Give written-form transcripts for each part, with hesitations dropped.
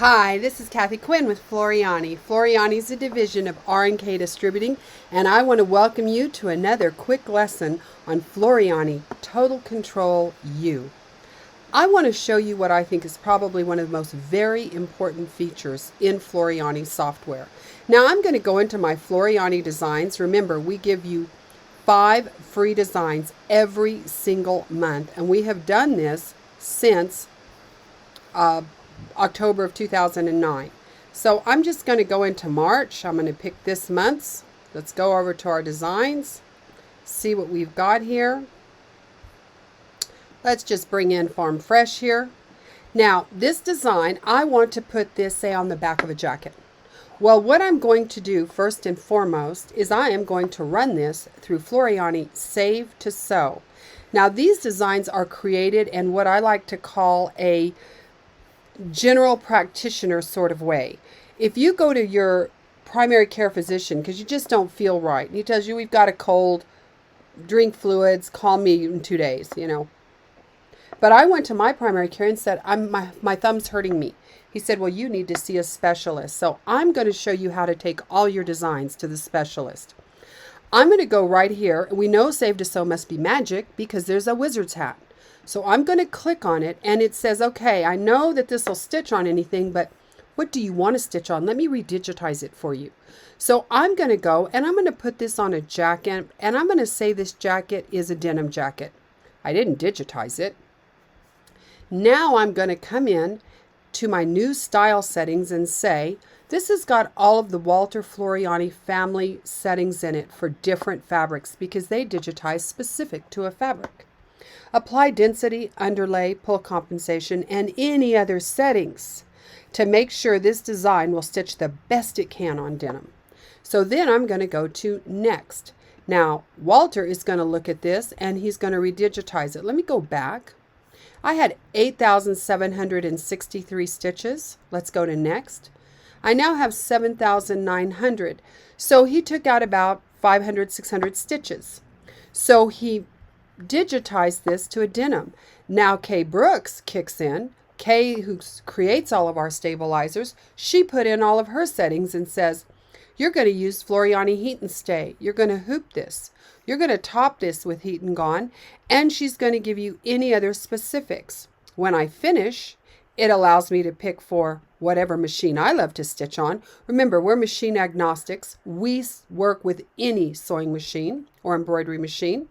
Hi, this is Kathy Quinn with Floriani. Floriani is a division of R&K Distributing, and I want to welcome you to another quick lesson on Floriani Total Control U. I want to show you what I think is probably one of the most very important features in Floriani software. Now I'm going to go into my Floriani designs. Remember, we give you 5 free designs every single month, and we have done this since October of 2009. So I'm just going to go into March. I'm going to pick this month's. Let's go over to our designs, see what we've got here. Let's just bring in Farm Fresh here. Now this design, I want to put this, say, on the back of a jacket. Well, what I'm going to do first and foremost is I am going to run this through Floriani Save2Sew. Now these designs are created in what I like to call a general practitioner sort of way. If you go to your primary care physician because you just don't feel right, and he tells you, we've got a cold, drink fluids, call me in 2 days, But I went to my primary care and said, my thumb's hurting me. He said, well, you need to see a specialist. So I'm going to show you how to take all your designs to the specialist. I'm going to go right here. We know Save2Sew must be magic because there's a wizard's hat. So I'm going to click on it and it says, okay, I know that this will stitch on anything, but what do you want to stitch on? Let me redigitize it for you. So I'm going to go and I'm going to put this on a jacket, and I'm going to say this jacket is a denim jacket. I didn't digitize it. Now I'm going to come in to my new style settings and say, this has got all of the Walter Floriani family settings in it for different fabrics because they digitize specific to a fabric. Apply density, underlay, pull compensation, and any other settings to make sure this design will stitch the best it can on denim. So then I'm going to go to next. Now, Walter is going to look at this and he's going to redigitize it. Let me go back. I had 8,763 stitches. Let's go to next. I now have 7,900. So he took out about 500, 600 stitches. So he digitize this to a denim. Now Kay Brooks kicks in. Kay, who creates all of our stabilizers, she put in all of her settings and says, you're going to use Floriani Heat and Stay. You're going to hoop this. You're going to top this with Heat and Gone. And she's going to give you any other specifics. When I finish, it allows me to pick for whatever machine I love to stitch on. Remember, we're machine agnostics. We work with any sewing machine or embroidery machine.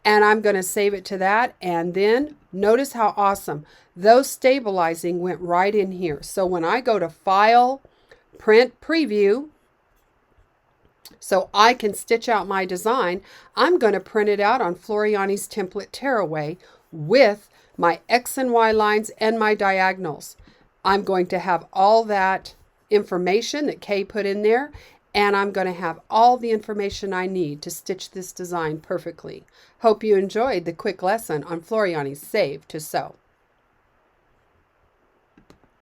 And I'm going to save it to that. And then notice how awesome. Those stabilizing went right in here. So when I go to File, Print, Preview, so I can stitch out my design, I'm going to print it out on Floriani's Template Tearaway with my X and Y lines and my diagonals. I'm going to have all that information that Kay put in there, and I'm going to have all the information I need to stitch this design perfectly. Hope you enjoyed the quick lesson on Floriani's Save2Sew.